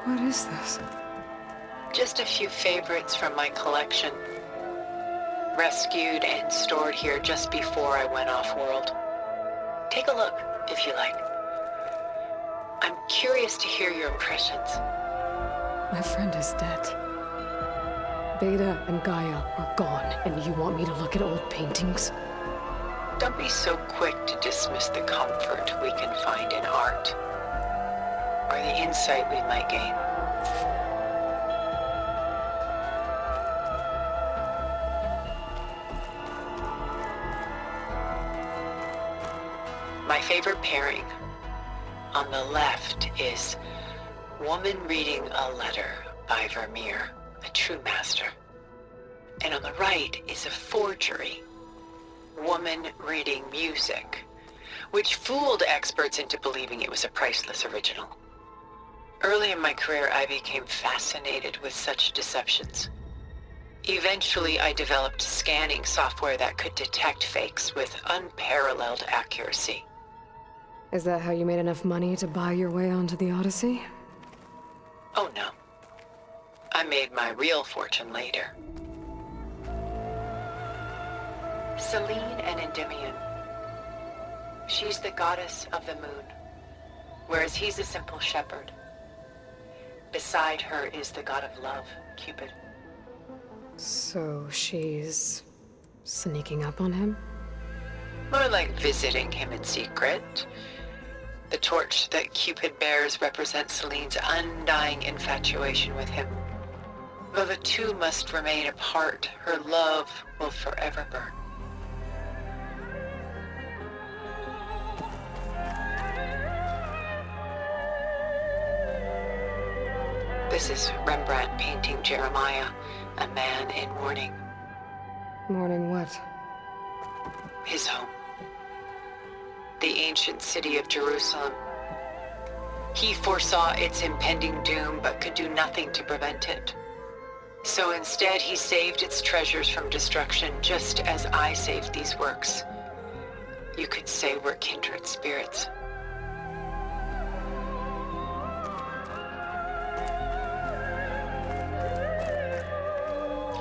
What is this? Just a few favorites from my collection. Rescued and stored here just before I went off-world. Take a look, if you like. I'm curious to hear your impressions. My friend is dead. Beta and Gaia are gone, and you want me to look at old paintings? Don't be so quick to dismiss the comfort we can find in art, or the insight we might gain. My favorite pairing on the left is Woman Reading a Letter by Vermeer, a true master. And on the right is a forgery, Woman Reading Music, which fooled experts into believing it was a priceless original. Early in my career, I became fascinated with such deceptions. Eventually, I developed scanning software that could detect fakes with unparalleled accuracy. Is that how you made enough money to buy your way onto the Odyssey? Oh no. I made my real fortune later. Selene and Endymion. She's the goddess of the moon, whereas he's a simple shepherd. Beside her is the god of love, Cupid. So she's sneaking up on him? More like visiting him in secret. The torch that Cupid bears represents Selene's undying infatuation with him. Though the two must remain apart, her love will forever burn. This is Rembrandt painting Jeremiah, a man in mourning. Mourning what? His home. The ancient city of Jerusalem. He foresaw its impending doom, but could do nothing to prevent it. So instead, he saved its treasures from destruction, just as I saved these works. You could say we're kindred spirits.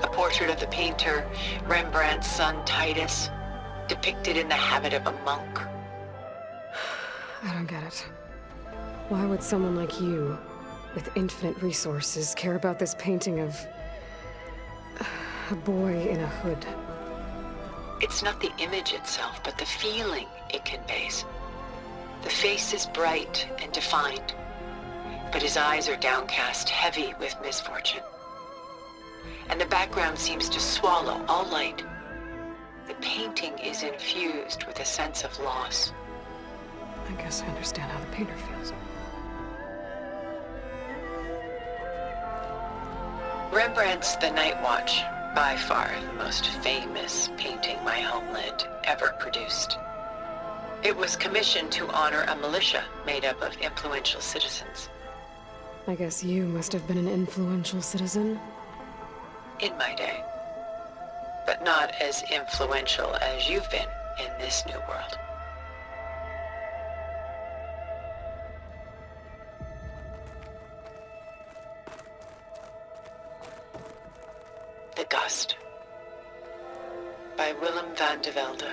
A portrait of the painter, Rembrandt's son Titus, depicted in the habit of a monk. I don't get it. Why would someone like you, with infinite resources, care about this painting of a boy in a hood? It's not the image itself, but the feeling it conveys. The face is bright and defined, but his eyes are downcast, heavy with misfortune. And the background seems to swallow all light. The painting is infused with a sense of loss. I guess I understand how the painter feels. Rembrandt's The Night Watch, by far the most famous painting my homeland ever produced. It was commissioned to honor a militia made up of influential citizens. I guess you must have been an influential citizen. In my day. But not as influential as you've been in this new world. The Gust, by Willem van de Velde,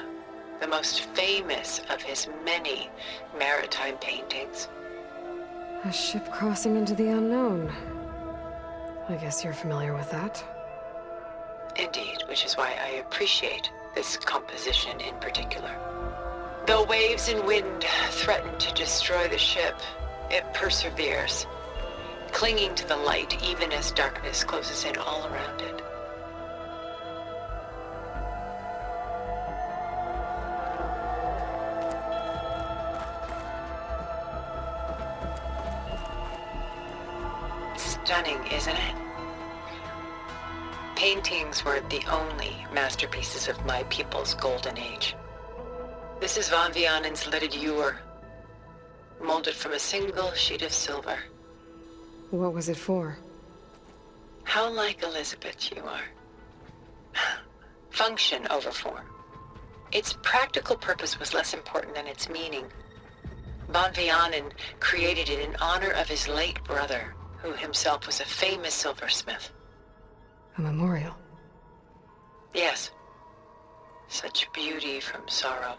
the most famous of his many maritime paintings. A ship crossing into the unknown. I guess you're familiar with that. Indeed, which is why I appreciate this composition in particular. Though waves and wind threaten to destroy the ship, it perseveres, clinging to the light even as darkness closes in all around it. Stunning, isn't it? Paintings were the only masterpieces of my people's golden age. This is Van Vianen's Lidded Ewer, molded from a single sheet of silver. What was it for? How like Elizabeth you are. Function over form. Its practical purpose was less important than its meaning. Van Vianen created it in honor of his late brother, who himself was a famous silversmith. A memorial. Yes. Such beauty from sorrow.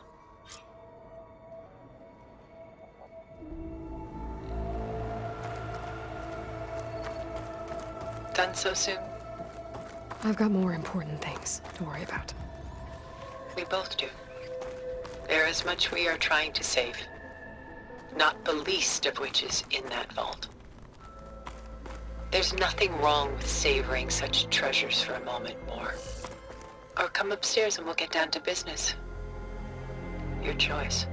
Done so soon? I've got more important things to worry about. We both do. There is much we are trying to save. Not the least of which is in that vault. There's nothing wrong with savoring such treasures for a moment more. Or come upstairs and we'll get down to business. Your choice.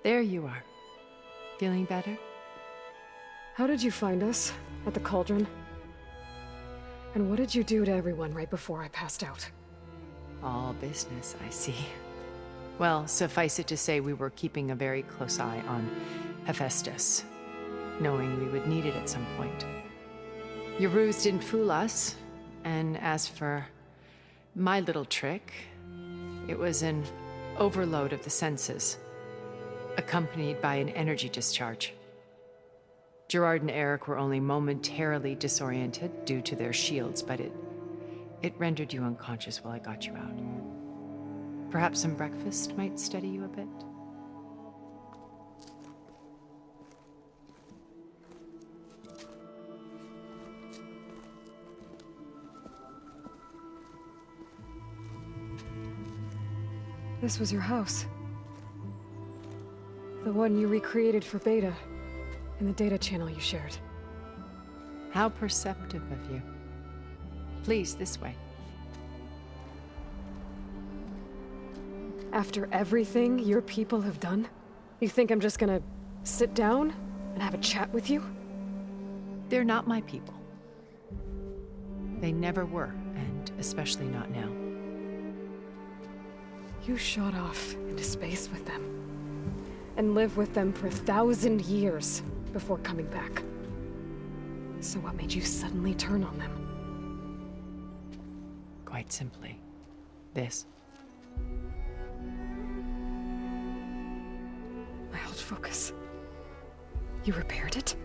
There you are. Feeling better? How did you find us? At the cauldron? And what did you do to everyone right before I passed out? All business, I see. Well, suffice it to say we were keeping a very close eye on Hephaestus, knowing we would need it at some point. Your ruse didn't fool us, and as for my little trick, it was an overload of the senses, accompanied by an energy discharge. Gerard and Eric were only momentarily disoriented due to their shields, but it rendered you unconscious while I got you out. Perhaps some breakfast might steady you a bit? This was your house. The one you recreated for Beta, in the data channel you shared. How perceptive of you. Please, this way. After everything your people have done, you think I'm just gonna sit down and have a chat with you? They're not my people. They never were, and especially not now. You shot off into space with them, and lived with them for 1,000 years before coming back. So what made you suddenly turn on them? Quite simply, this. My old focus. You repaired it?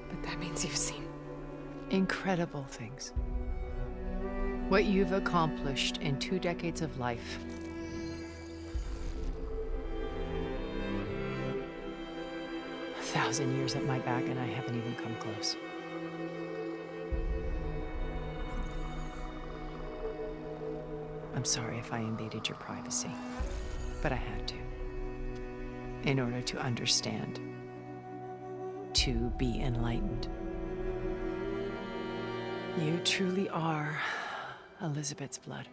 But that means you've seen. Incredible things. What you've accomplished in 2 decades of life. A 1,000 years at my back and I haven't even come close. I'm sorry if I invaded your privacy, but I had to. In order to understand. To be enlightened. You truly are Elizabeth's blood.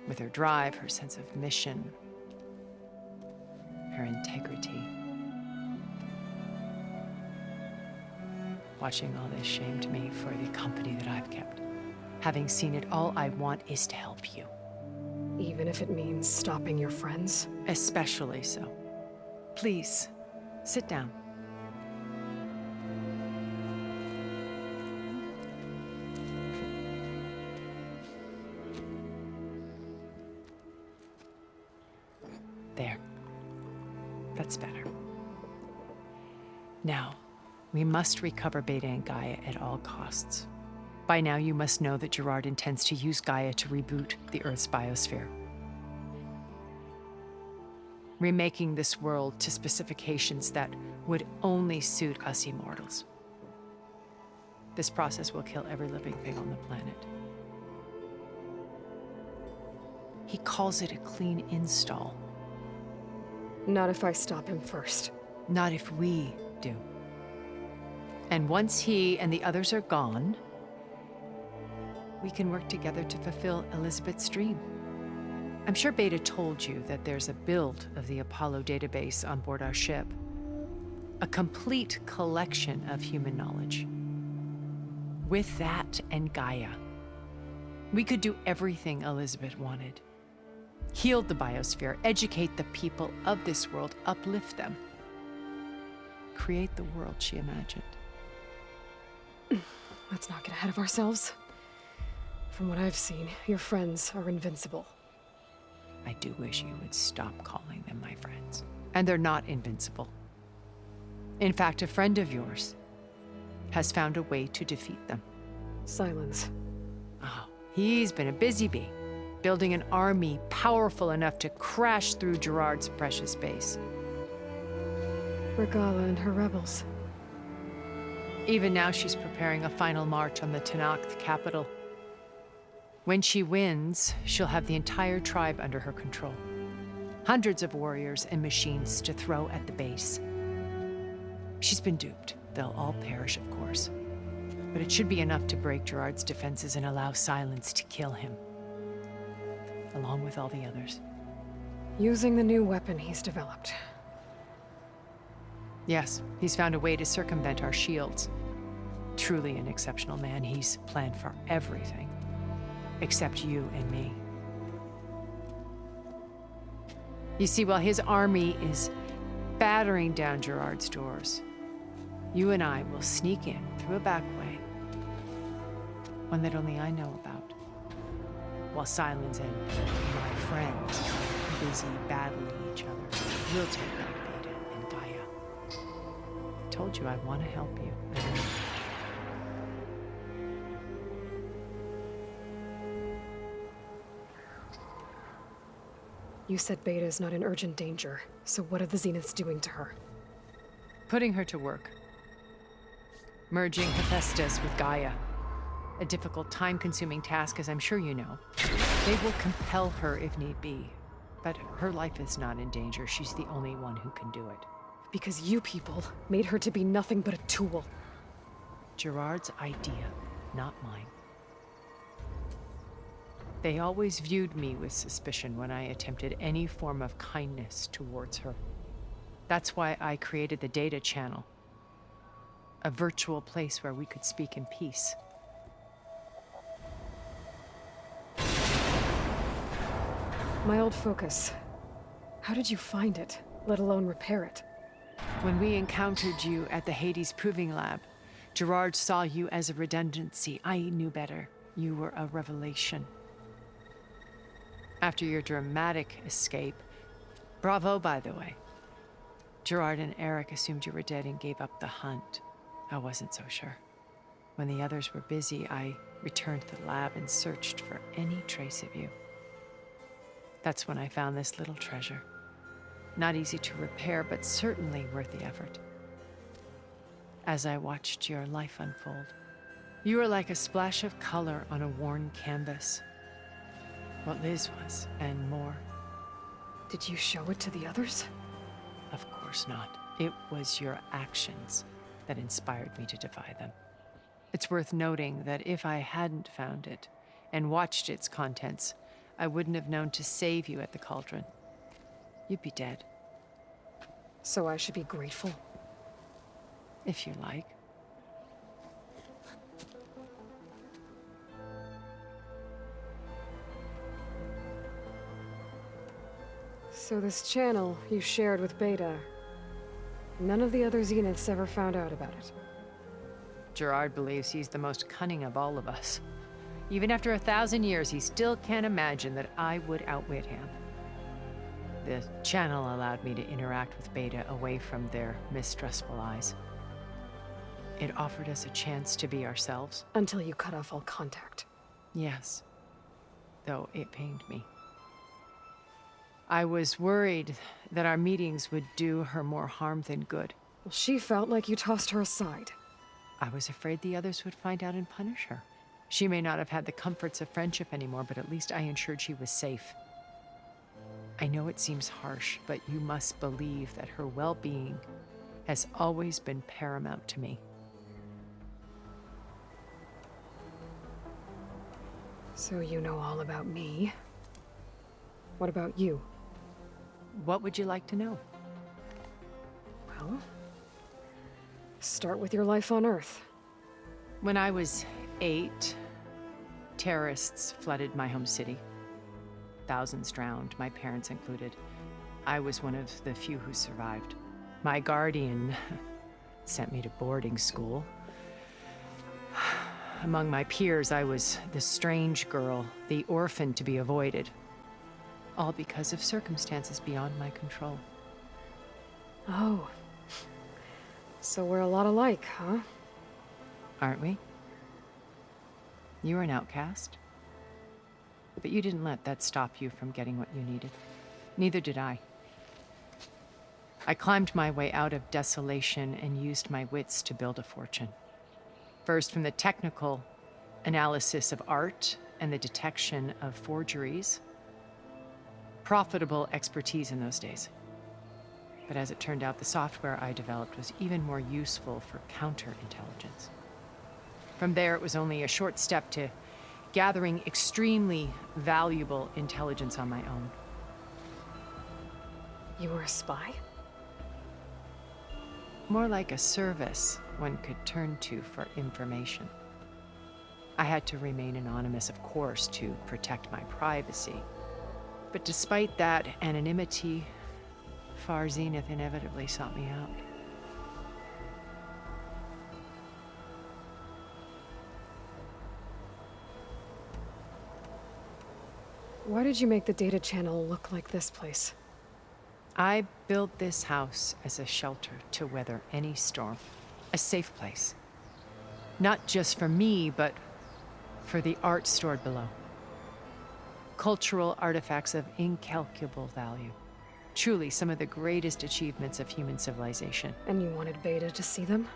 With her drive, her sense of mission, her integrity. Watching all this shamed me for the company that I've kept. Having seen it, all I want is to help you. Even if it means stopping your friends? Especially so. Please, sit down. There. That's better. Now, we must recover Beta and Gaia at all costs. By now, you must know that Gerard intends to use Gaia to reboot the Earth's biosphere. Remaking this world to specifications that would only suit us immortals. This process will kill every living thing on the planet. He calls it a clean install. Not if I stop him first. Not if we do. And once he and the others are gone, we can work together to fulfill Elizabeth's dream. I'm sure Beta told you that there's a build of the Apollo database on board our ship. A complete collection of human knowledge. With that and Gaia, We could do everything Elizabeth wanted. Heal the biosphere, educate the people of this world, uplift them. Create the world she imagined. Let's not get ahead of ourselves. From what I've seen, your friends are invincible. I do wish you would stop calling them my friends. And they're not invincible. In fact, a friend of yours has found a way to defeat them. Silence. Oh, he's been a busy bee, building an army powerful enough to crash through Gerard's precious base. Regala and her rebels. Even now, she's preparing a final march on the Tenakth capital. When she wins, she'll have the entire tribe under her control. Hundreds of warriors and machines to throw at the base. She's been duped. They'll all perish, of course. But it should be enough to break Gerard's defenses and allow Silence to kill him. Along with all the others. Using the new weapon he's developed. Yes, he's found a way to circumvent our shields. Truly an exceptional man. He's planned for everything. Except you and me. You see, while his army is battering down Gerard's doors, you and I will sneak in through a back way. One that only I know about. While Silence and my friends are busy battling each other, we'll take back Beta and Gaia. I told you I want to help you. You said Beta is not in urgent danger, so what are the Zeniths doing to her? Putting her to work. Merging Hephaestus with Gaia. A difficult, time-consuming task, as I'm sure you know. They will compel her if need be. But her life is not in danger. She's the only one who can do it. Because you people made her to be nothing but a tool. Gerard's idea, not mine. They always viewed me with suspicion when I attempted any form of kindness towards her. That's why I created the data channel. A virtual place where we could speak in peace. My old focus. How did you find it, let alone repair it? When we encountered you at the Hades Proving Lab, Gerard saw you as a redundancy. I knew better. You were a revelation. After your dramatic escape, bravo, by the way. Gerard and Eric assumed you were dead and gave up the hunt. I wasn't so sure. When the others were busy, I returned to the lab and searched for any trace of you. That's when I found this little treasure. Not easy to repair, but certainly worth the effort. As I watched your life unfold, you were like a splash of color on a worn canvas. What Liz was, and more. Did you show it to the others? Of course not. It was your actions that inspired me to defy them. It's worth noting that if I hadn't found it and watched its contents, I wouldn't have known to save you at the cauldron. You'd be dead. So I should be grateful? If you like. So this channel you shared with Beta, none of the other Zeniths ever found out about it. Gerard believes he's the most cunning of all of us. Even after 1,000 years, he still can't imagine that I would outwit him. The channel allowed me to interact with Beta away from their mistrustful eyes. It offered us a chance to be ourselves. Until you cut off all contact. Yes, though it pained me. I was worried that our meetings would do her more harm than good. Well, she felt like you tossed her aside. I was afraid the others would find out and punish her. She may not have had the comforts of friendship anymore, but at least I ensured she was safe. I know it seems harsh, but you must believe that her well-being has always been paramount to me. So you know all about me. What about you? What would you like to know? Well, start with your life on Earth. When I was 8, Terrorists flooded my home city. Thousands drowned, my parents included. I was one of the few who survived. My guardian sent me to boarding school. Among my peers, I was the strange girl, the orphan to be avoided. All because of circumstances beyond my control. Oh. So we're a lot alike, huh? Aren't we? You were an outcast. But you didn't let that stop you from getting what you needed. Neither did I. I climbed my way out of desolation and used my wits to build a fortune. First, from the technical analysis of art and the detection of forgeries. Profitable expertise in those days. But as it turned out, the software I developed was even more useful for counterintelligence. From there, it was only a short step to gathering extremely valuable intelligence on my own. You were a spy? More like a service one could turn to for information. I had to remain anonymous, of course, to protect my privacy. But despite that anonymity, Far Zenith inevitably sought me out. Why did you make the data channel look like this place? I built this house as a shelter to weather any storm. A safe place. Not just for me, but for the art stored below. Cultural artifacts of incalculable value. Truly some of the greatest achievements of human civilization. And you wanted Beta to see them?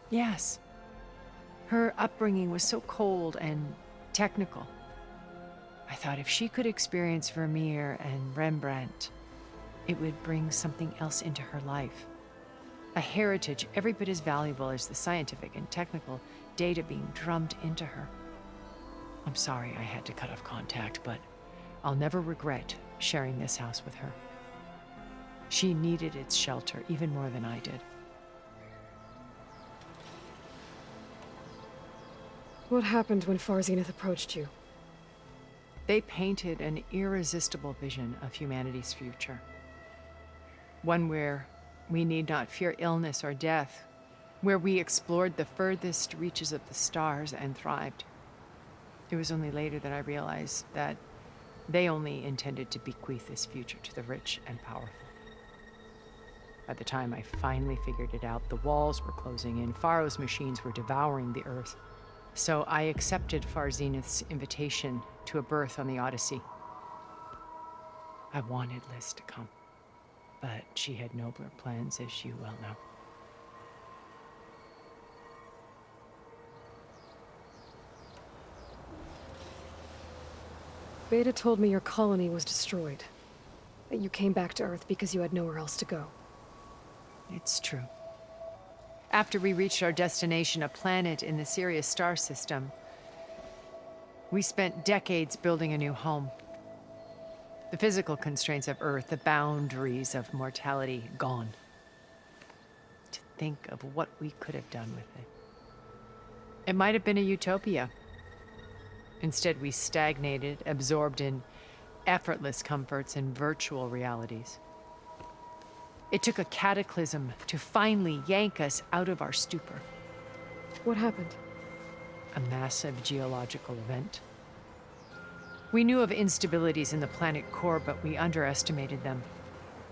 Yes. Her upbringing was so cold and technical. I thought if she could experience Vermeer and Rembrandt, it would bring something else into her life. A heritage every bit as valuable as the scientific and technical data being drummed into her. I'm sorry I had to cut off contact, but I'll never regret sharing this house with her. She needed its shelter even more than I did. What happened when Far Zenith approached you? They painted an irresistible vision of humanity's future. One where we need not fear illness or death, where we explored the furthest reaches of the stars and thrived. It was only later that I realized that they only intended to bequeath this future to the rich and powerful. By the time I finally figured it out, the walls were closing in, Faro's machines were devouring the Earth. So I accepted Far Zenith's invitation to a berth on the Odyssey. I wanted Liz to come, but she had nobler plans, as you well know. Beta told me your colony was destroyed. That you came back to Earth because you had nowhere else to go. It's true. After we reached our destination, a planet in the Sirius star system, we spent decades building a new home. The physical constraints of Earth, the boundaries of mortality, gone. To think of what we could have done with it. It might have been a utopia. Instead, we stagnated, absorbed in effortless comforts and virtual realities. It took a cataclysm to finally yank us out of our stupor. What happened? A massive geological event. We knew of instabilities in the planet core, but we underestimated them.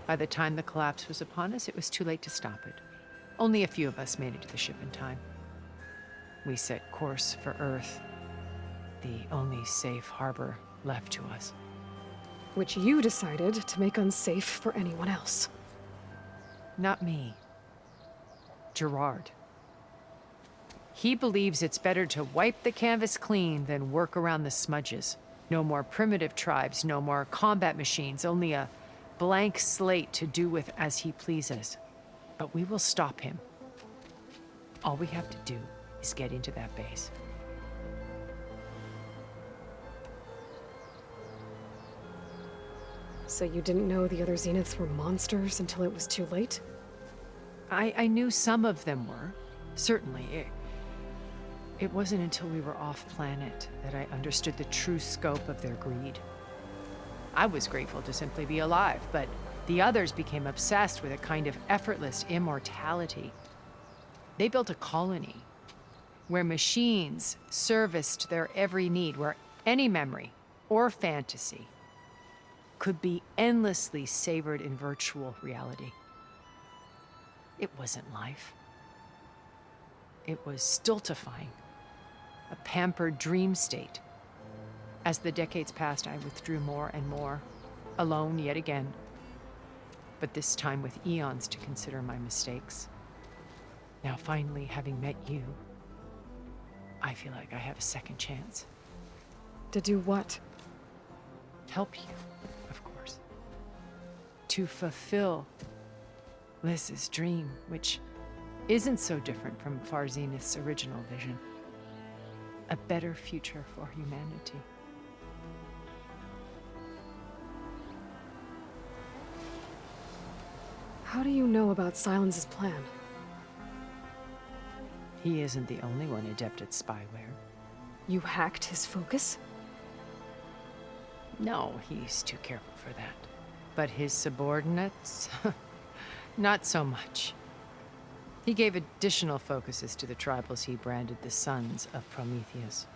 By the time the collapse was upon us, it was too late to stop it. Only a few of us made it to the ship in time. We set course for Earth, the only safe harbor left to us. Which you decided to make unsafe for anyone else. Not me. Gerard. He believes it's better to wipe the canvas clean than work around the smudges. No more primitive tribes, no more combat machines, only a blank slate to do with as he pleases. But we will stop him. All we have to do is get into that base. So you didn't know the other Zeniths were monsters until it was too late? I knew some of them were, certainly. It wasn't until we were off-planet that I understood the true scope of their greed. I was grateful to simply be alive, but the others became obsessed with a kind of effortless immortality. They built a colony where machines serviced their every need, where any memory or fantasy could be endlessly savored in virtual reality. It wasn't life. It was stultifying, a pampered dream state. As the decades passed, I withdrew more and more, alone yet again, but this time with eons to consider my mistakes. Now, finally, having met you, I feel like I have a second chance. To do what? Help you, of course. To fulfill Liz's dream, which isn't so different from Far Zenith's original vision. A better future for humanity. How do you know about Silence's plan? He isn't the only one adept at spyware. You hacked his focus? No, he's too careful for that. But his subordinates? Not so much. He gave additional focuses to the tribals he branded the Sons of Prometheus.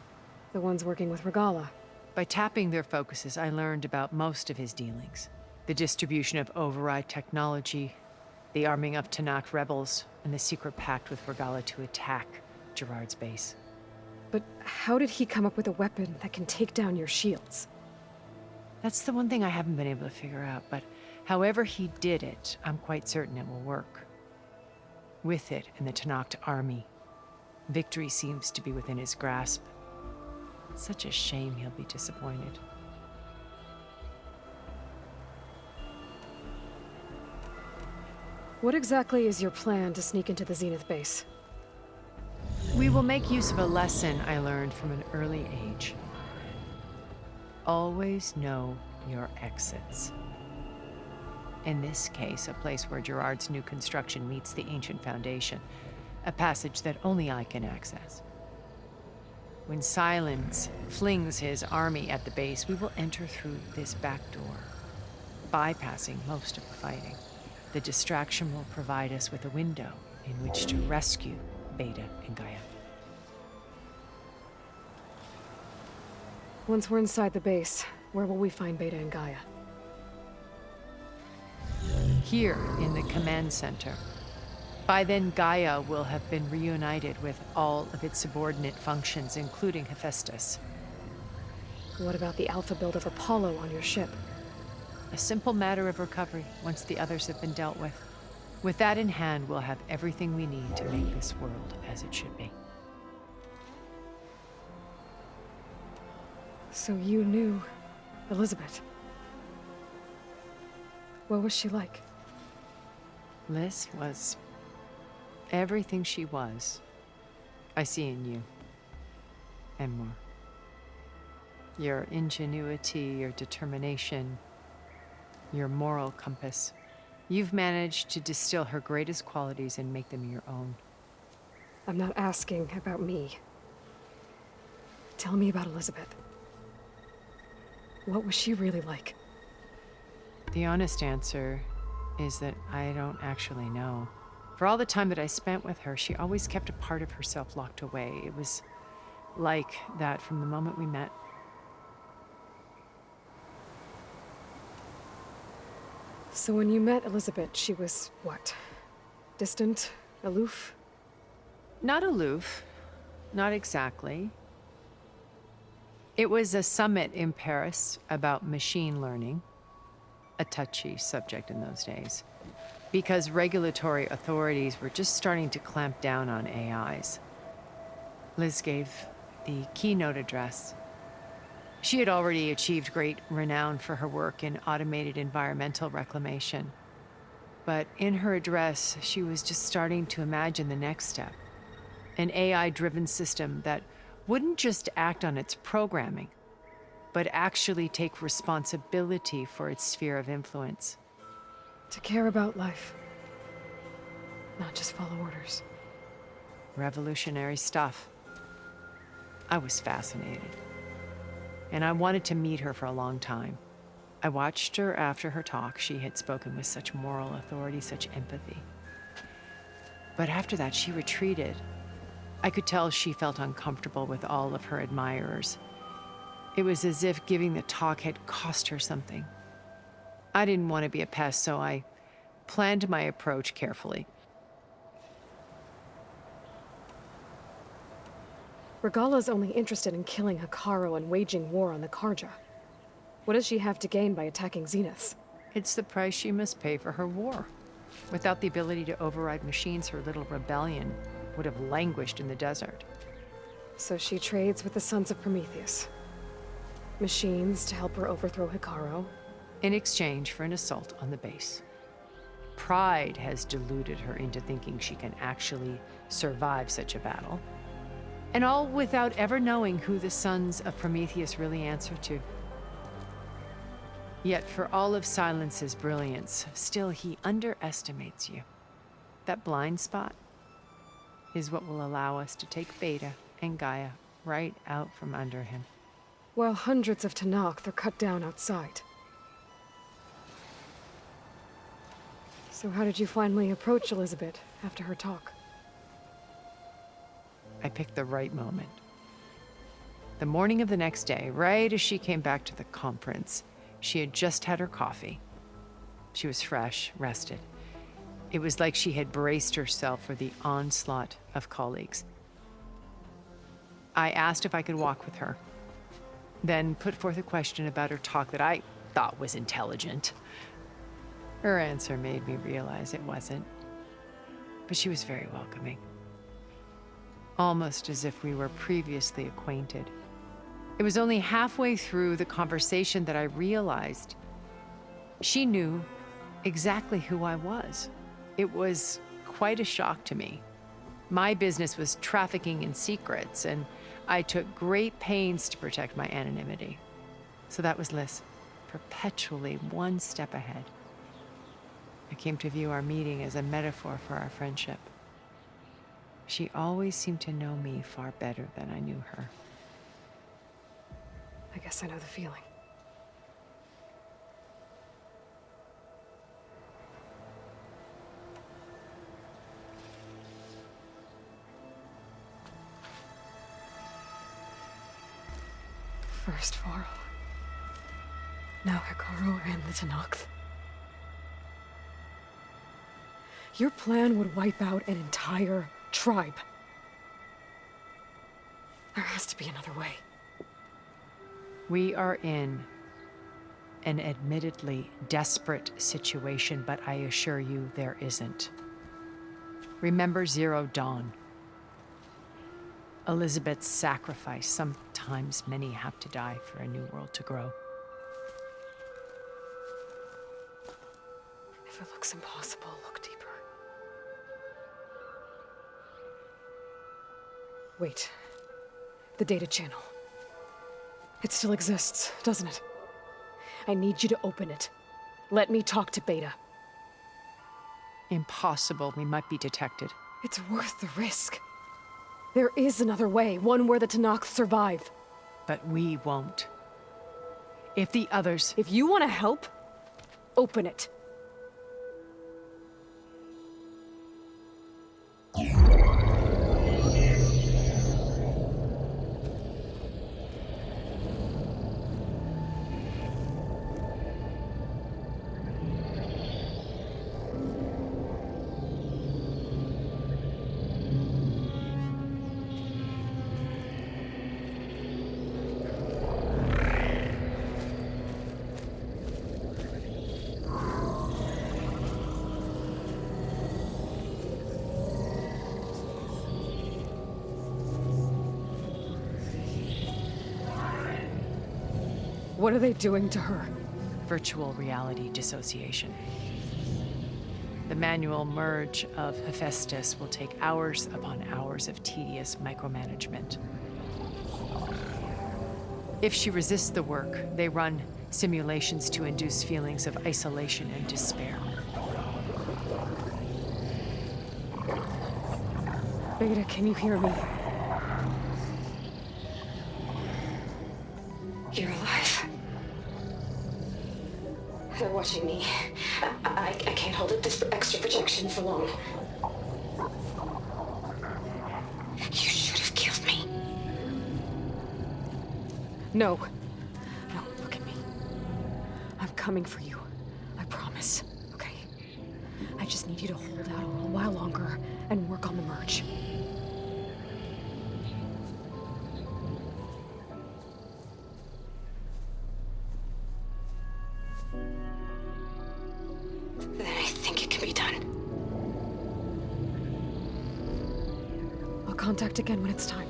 The ones working with Regalla. By tapping their focuses, I learned about most of his dealings. The distribution of override technology, the arming of Tanakh rebels, and the secret pact with Regalla to attack Gerard's base. But how did he come up with a weapon that can take down your shields? That's the one thing I haven't been able to figure out, but however he did it, I'm quite certain it will work. With it and the Tanakh army, victory seems to be within his grasp. It's such a shame he'll be disappointed. What exactly is your plan to sneak into the Zenith base? We will make use of a lesson I learned from an early age. Always know your exits. In this case, a place where Gerard's new construction meets the ancient foundation, a passage that only I can access. When Silence flings his army at the base, we will enter through this back door, bypassing most of the fighting. The distraction will provide us with a window in which to rescue Beta and Gaia. Once we're inside the base, where will we find Beta and Gaia? Here in the command center. By then, Gaia will have been reunited with all of its subordinate functions, including Hephaestus. What about the alpha build of Apollo on your ship? A simple matter of recovery once the others have been dealt with. With that in hand, we'll have everything we need to make this world as it should be. So you knew Elizabeth. What was she like? Liz was everything she was. I see in you. And more. Your ingenuity, your determination, your moral compass. You've managed to distill her greatest qualities and make them your own. I'm not asking about me. Tell me about Elizabeth. What was she really like? The honest answer is that I don't actually know. For all the time that I spent with her, she always kept a part of herself locked away. It was like that from the moment we met. So when you met Elizabeth, she was what? Distant? Aloof? Not aloof. Not exactly. It was a summit in Paris about machine learning, a touchy subject in those days, because regulatory authorities were just starting to clamp down on AIs. Liz gave the keynote address. She had already achieved great renown for her work in automated environmental reclamation. But in her address, she was just starting to imagine the next step. An AI-driven system that wouldn't just act on its programming, but actually take responsibility for its sphere of influence. To care about life. Not just follow orders. Revolutionary stuff. I was fascinated. And I wanted to meet her for a long time. I watched her after her talk. She had spoken with such moral authority, such empathy. But after that, she retreated. I could tell she felt uncomfortable with all of her admirers. It was as if giving the talk had cost her something. I didn't want to be a pest, so I planned my approach carefully. Regala's only interested in killing Hekarro and waging war on the Karja. What does she have to gain by attacking Zeniths? It's the price she must pay for her war. Without the ability to override machines, her little rebellion would have languished in the desert. So she trades with the Sons of Prometheus. Machines to help her overthrow Hekarro. In exchange for an assault on the base. Pride has deluded her into thinking she can actually survive such a battle. And all without ever knowing who the Sons of Prometheus really answer to. Yet for all of Silence's brilliance, still he underestimates you. That blind spot is what will allow us to take Beta and Gaia right out from under him. While hundreds of Tenakth are cut down outside. So how did you finally approach Elizabeth after her talk? I picked the right moment. The morning of the next day, right as she came back to the conference, she had just had her coffee. She was fresh, rested. It was like she had braced herself for the onslaught of colleagues. I asked if I could walk with her, then put forth a question about her talk that I thought was intelligent. Her answer made me realize it wasn't, but she was very welcoming. Almost as if we were previously acquainted. It was only halfway through the conversation that I realized she knew exactly who I was. It was quite a shock to me. My business was trafficking in secrets, and I took great pains to protect my anonymity. So that was Liz, perpetually one step ahead. I came to view our meeting as a metaphor for our friendship. She always seemed to know me far better than I knew her. I guess I know the feeling. First Varl. Now Hekarro and the Tenakth. Your plan would wipe out an entire tribe. There has to be another way. We are in an admittedly desperate situation, but I assure you there isn't. Remember Zero Dawn. Elizabeth's sacrifice. Sometimes many have to die for a new world to grow. If it looks impossible, look deeper. Wait. The data channel. It still exists, doesn't it? I need you to open it. Let me talk to Beta. Impossible. We might be detected. It's worth the risk. There is another way, one where the Tenakth survive. But we won't. If the others... If you want to help, open it. What are they doing to her? Virtual reality dissociation. The manual merge of Hephaestus will take hours upon hours of tedious micromanagement. If she resists the work, they run simulations to induce feelings of isolation and despair. Beta, can you hear me? You're alive. They're watching me. I can't hold up this extra protection for long. You should have killed me. No. No, look at me. I'm coming for you. I promise. Okay? I just need you to hold out a little while longer and work on the merge. Then I think it can be done. I'll contact again when it's time.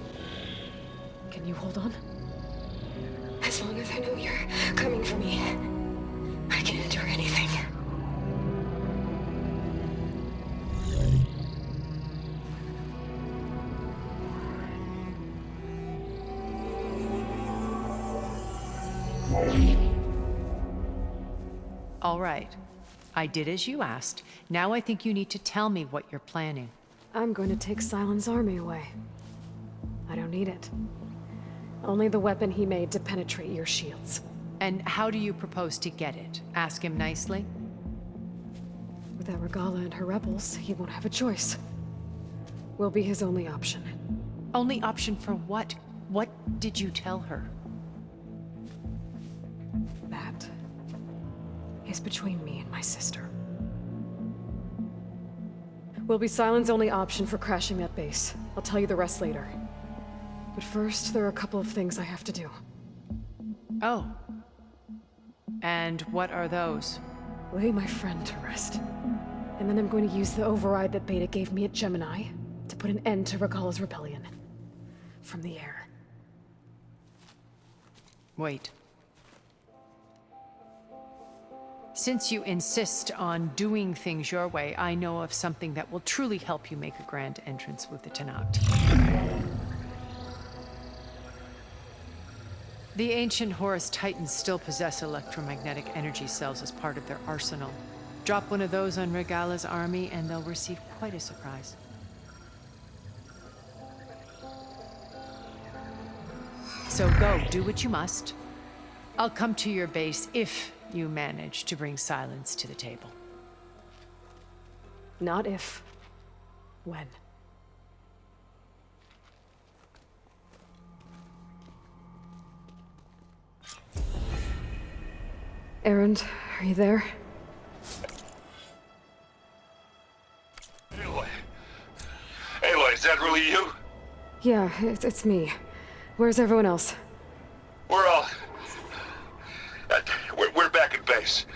Can you hold on? As long as I know you're coming for me, I can endure anything. All right. I did as you asked. Now I think you need to tell me what you're planning. I'm going to take Sylens' army away. I don't need it. Only the weapon he made to penetrate your shields. And how do you propose to get it? Ask him nicely? Without Regalla and her rebels, he won't have a choice. We'll be his only option. Only option for what? What did you tell her? That is between me and my sister. Will be Sylens' only option for crashing that base. I'll tell you the rest later. But first, there are a couple of things I have to do. Oh. And what are those? Lay my friend to rest. And then I'm going to use the override that Beta gave me at Gemini to put an end to Regalla's rebellion. From the air. Wait. Since you insist on doing things your way, I know of something that will truly help you make a grand entrance with the Tenakth. The ancient Horus Titans still possess electromagnetic energy cells as part of their arsenal. Drop one of those on Regalla's army and they'll receive quite a surprise. So go, do what you must. I'll come to your base if you manage to bring Sylens to the table. Not if. When. Erend, are you there? Aloy. Aloy, is that really you? Yeah, it's me. Where's everyone else? We're all... We're back at base.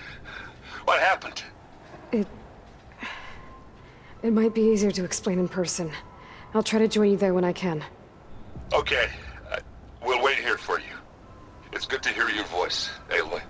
What happened? It might be easier to explain in person. I'll try to join you there when I can. Okay. We'll wait here for you. It's good to hear your voice, Aloy.